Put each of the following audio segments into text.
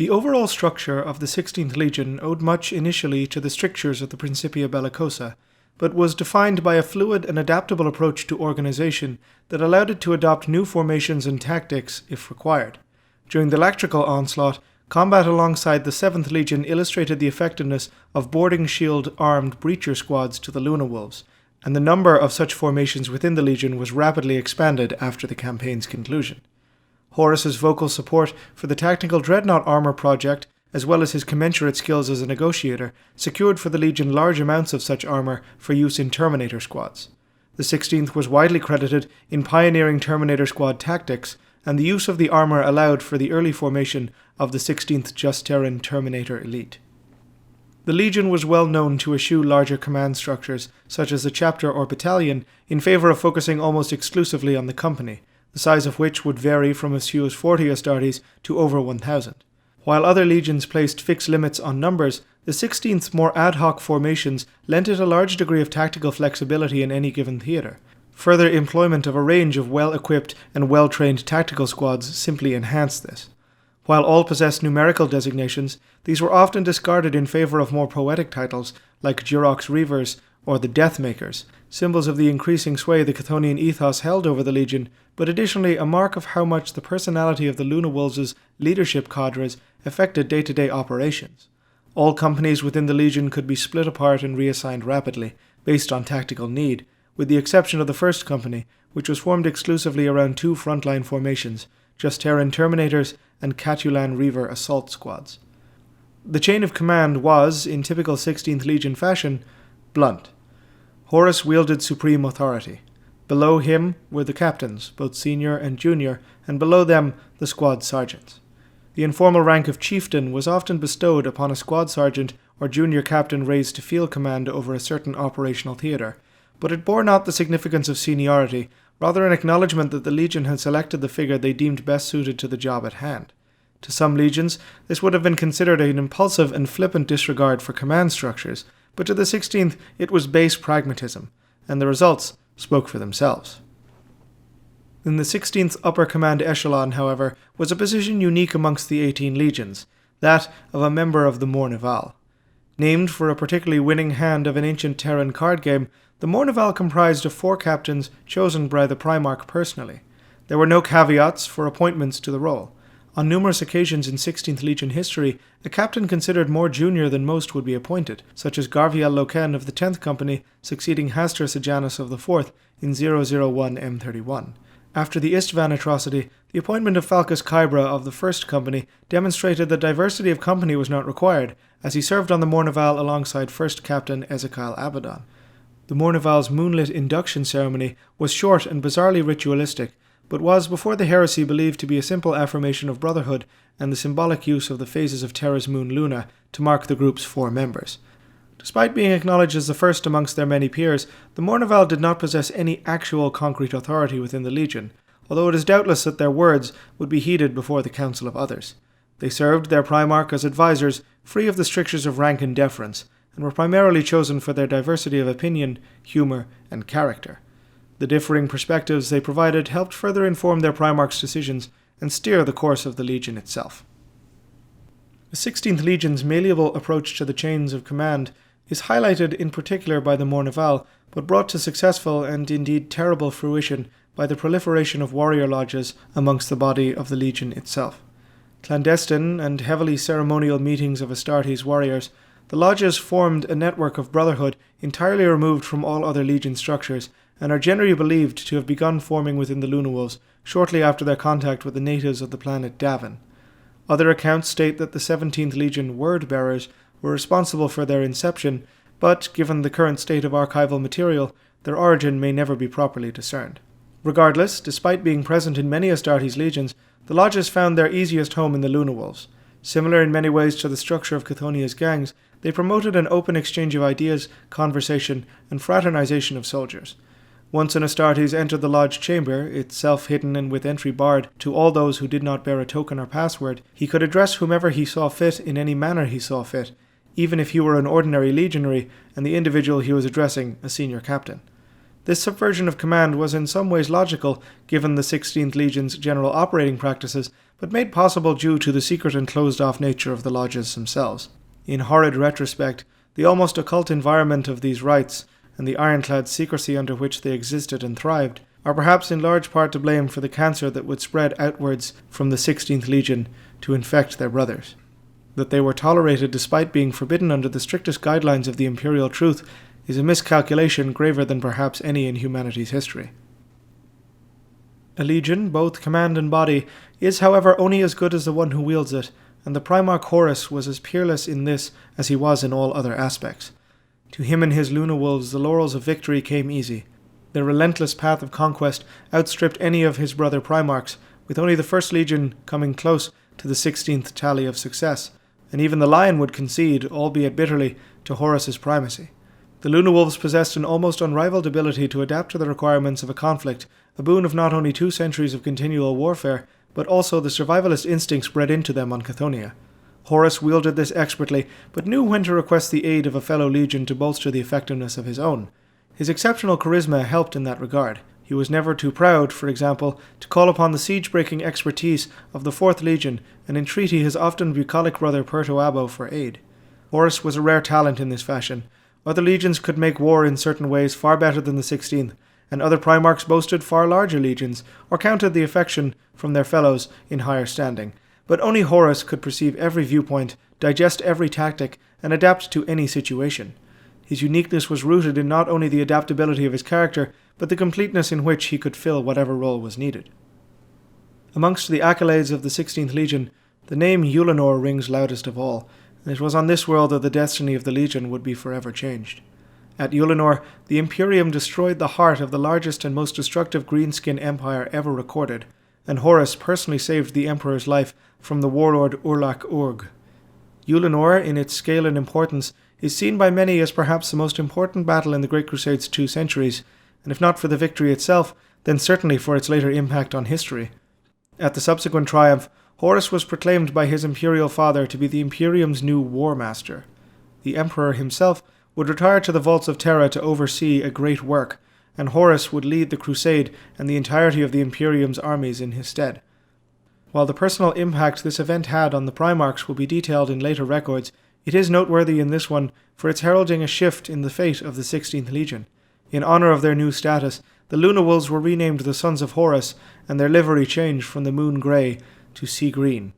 The overall structure of the 16th Legion owed much initially to the strictures of the Principia Bellicosa, but was defined by a fluid and adaptable approach to organization that allowed it to adopt new formations and tactics if required. During the Lactrical Onslaught, combat alongside the 7th Legion illustrated the effectiveness of boarding shield-armed breacher squads to the Luna Wolves, and the number of such formations within the Legion was rapidly expanded after the campaign's conclusion. Horus's vocal support for the Tactical Dreadnought Armor project, as well as his commensurate skills as a negotiator, secured for the Legion large amounts of such armor for use in Terminator squads. The 16th was widely credited in pioneering Terminator squad tactics, and the use of the armor allowed for the early formation of the 16th Just Terran Terminator Elite. The Legion was well known to eschew larger command structures, such as a chapter or battalion, in favour of focusing almost exclusively on the company, the size of which would vary from as few as 40 Astartes to over 1,000. While other legions placed fixed limits on numbers, the 16th's more ad hoc formations lent it a large degree of tactical flexibility in any given theatre. Further employment of a range of well-equipped and well-trained tactical squads simply enhanced this. While all possessed numerical designations, these were often discarded in favour of more poetic titles like Durox Reavers or the Deathmakers, symbols of the increasing sway the Chthonian ethos held over the Legion, but additionally a mark of how much the personality of the Luna Wolves' leadership cadres affected day-to-day operations. All companies within the Legion could be split apart and reassigned rapidly, based on tactical need, with the exception of the first company, which was formed exclusively around two frontline formations, Just Terran Terminators and Catulan Reaver assault squads. The chain of command was, in typical 16th Legion fashion, blunt. Horus wielded supreme authority. Below him were the captains, both senior and junior, and below them the squad sergeants. The informal rank of chieftain was often bestowed upon a squad sergeant or junior captain raised to field command over a certain operational theatre, but it bore not the significance of seniority, rather an acknowledgement that the Legion had selected the figure they deemed best suited to the job at hand. To some legions, this would have been considered an impulsive and flippant disregard for command structures, but to the 16th it was base pragmatism, and the results spoke for themselves. In the 16th upper command echelon, however, was a position unique amongst the 18 legions, that of a member of the Mournival. Named for a particularly winning hand of an ancient Terran card game, the Mournival comprised of 4 captains chosen by the Primarch personally. There were no caveats for appointments to the role. On numerous occasions in 16th Legion history, a captain considered more junior than most would be appointed, such as Garviel Loken of the 10th Company succeeding Hastur Sejanus of the 4th in 001 M31. After the Istvan atrocity, the appointment of Falcus Kybra of the 1st Company demonstrated that diversity of company was not required, as he served on the Mournival alongside 1st Captain Ezekiel Abaddon. The Mournival's moonlit induction ceremony was short and bizarrely ritualistic, but was before the heresy believed to be a simple affirmation of brotherhood and the symbolic use of the phases of Terra's moon Luna to mark the group's 4 members. Despite being acknowledged as the first amongst their many peers, the Mournival did not possess any actual concrete authority within the Legion, although it is doubtless that their words would be heeded before the council of others. They served their Primarch as advisors, free of the strictures of rank and deference, and were primarily chosen for their diversity of opinion, humour, and character. The differing perspectives they provided helped further inform their Primarch's decisions and steer the course of the Legion itself. The 16th Legion's malleable approach to the chains of command is highlighted in particular by the Mournival, but brought to successful and indeed terrible fruition by the proliferation of warrior lodges amongst the body of the Legion itself. Clandestine and heavily ceremonial meetings of Astartes warriors, the lodges formed a network of brotherhood entirely removed from all other Legion structures, and are generally believed to have begun forming within the Luna Wolves shortly after their contact with the natives of the planet Davin. Other accounts state that the 17th Legion word-bearers were responsible for their inception, but, given the current state of archival material, their origin may never be properly discerned. Regardless, despite being present in many Astartes legions, the lodges found their easiest home in the Luna Wolves. Similar in many ways to the structure of Chthonia's gangs, they promoted an open exchange of ideas, conversation, and fraternization of soldiers. Once an Astartes entered the lodge chamber, itself hidden and with entry barred to all those who did not bear a token or password, he could address whomever he saw fit in any manner he saw fit, even if he were an ordinary legionary and the individual he was addressing a senior captain. This subversion of command was in some ways logical, given the 16th Legion's general operating practices, but made possible due to the secret and closed-off nature of the lodges themselves. In horrid retrospect, the almost occult environment of these rites, and the ironclad secrecy under which they existed and thrived, are perhaps in large part to blame for the cancer that would spread outwards from the 16th Legion to infect their brothers. That they were tolerated despite being forbidden under the strictest guidelines of the imperial truth is a miscalculation graver than perhaps any in humanity's history. A legion, both command and body, is however only as good as the one who wields it, and the Primarch Horus was as peerless in this as he was in all other aspects. To him and his Luna Wolves the laurels of victory came easy. Their relentless path of conquest outstripped any of his brother Primarchs, with only the First Legion coming close to the 16th tally of success, and even the Lion would concede, albeit bitterly, to Horus's primacy. The Luna Wolves possessed an almost unrivaled ability to adapt to the requirements of a conflict, a boon of not only 2 centuries of continual warfare, but also the survivalist instincts bred into them on Chthonia. Horus wielded this expertly, but knew when to request the aid of a fellow legion to bolster the effectiveness of his own. His exceptional charisma helped in that regard. He was never too proud, for example, to call upon the siege-breaking expertise of the 4th Legion and entreaty his often bucolic brother Pertoabo for aid. Horus was a rare talent in this fashion. Other legions could make war in certain ways far better than the 16th, and other Primarchs boasted far larger legions, or counted the affection from their fellows in higher standing. But only Horus could perceive every viewpoint, digest every tactic, and adapt to any situation. His uniqueness was rooted in not only the adaptability of his character, but the completeness in which he could fill whatever role was needed. Amongst the accolades of the 16th Legion, the name Ullanor rings loudest of all, and it was on this world that the destiny of the Legion would be forever changed. At Ullanor, the Imperium destroyed the heart of the largest and most destructive greenskin empire ever recorded, and Horus personally saved the Emperor's life from the warlord Urlach Urg. Ullanor, in its scale and importance, is seen by many as perhaps the most important battle in the Great Crusade's 2 centuries, and if not for the victory itself, then certainly for its later impact on history. At the subsequent triumph, Horus was proclaimed by his imperial father to be the Imperium's new war master. The Emperor himself would retire to the vaults of Terra to oversee a great work, and Horus would lead the crusade and the entirety of the Imperium's armies in his stead. While the personal impact this event had on the Primarchs will be detailed in later records, it is noteworthy in this one for its heralding a shift in the fate of the 16th Legion. In honor of their new status, the Luna Wolves were renamed the Sons of Horus, and their livery changed from the moon grey to sea green.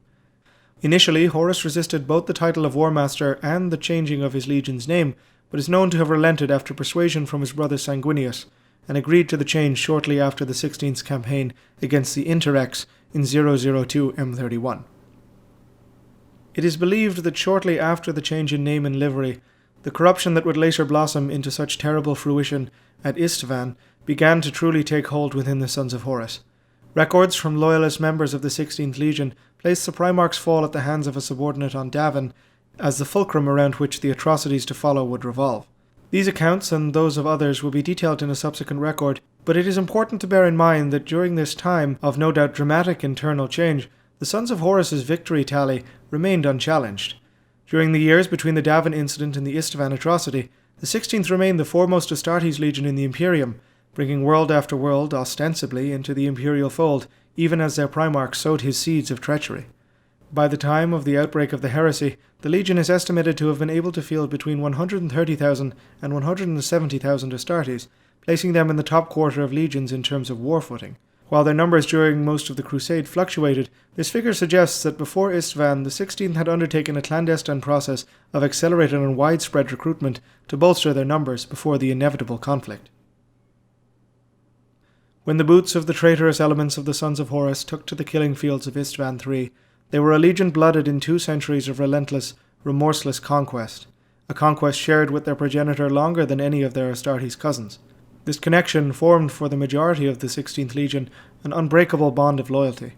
Initially, Horus resisted both the title of War Master and the changing of his legion's name, but is known to have relented after persuasion from his brother Sanguinius, and agreed to the change shortly after the 16th campaign against the Interrex in 002 M31. It is believed that shortly after the change in name and livery, the corruption that would later blossom into such terrible fruition at Istvan began to truly take hold within the Sons of Horus. Records from loyalist members of the 16th Legion placed the Primarch's fall at the hands of a subordinate on Davin as the fulcrum around which the atrocities to follow would revolve. These accounts and those of others will be detailed in a subsequent record, but it is important to bear in mind that during this time of no doubt dramatic internal change, the Sons of Horus's victory tally remained unchallenged. During the years between the Davin incident and the Istvan atrocity, the 16th remained the foremost Astartes legion in the Imperium, bringing world after world, ostensibly, into the imperial fold, even as their Primarch sowed his seeds of treachery. By the time of the outbreak of the heresy, the legion is estimated to have been able to field between 130,000 and 170,000 Astartes, placing them in the top quarter of legions in terms of war footing. While their numbers during most of the crusade fluctuated, this figure suggests that before Istvan, the 16th had undertaken a clandestine process of accelerated and widespread recruitment to bolster their numbers before the inevitable conflict. When the boots of the traitorous elements of the Sons of Horus took to the killing fields of Istvan III, they were a legion blooded in 2 centuries of relentless, remorseless conquest, a conquest shared with their progenitor longer than any of their Astartes cousins. This connection formed for the majority of the 16th Legion an unbreakable bond of loyalty.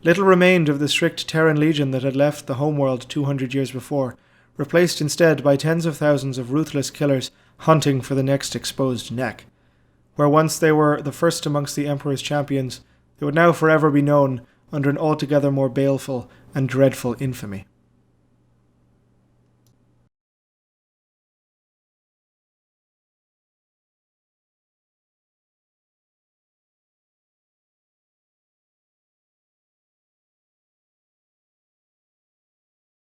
Little remained of the strict Terran legion that had left the homeworld 200 years before, replaced instead by tens of thousands of ruthless killers hunting for the next exposed neck. Where once they were the first amongst the Emperor's champions, they would now forever be known under an altogether more baleful and dreadful infamy.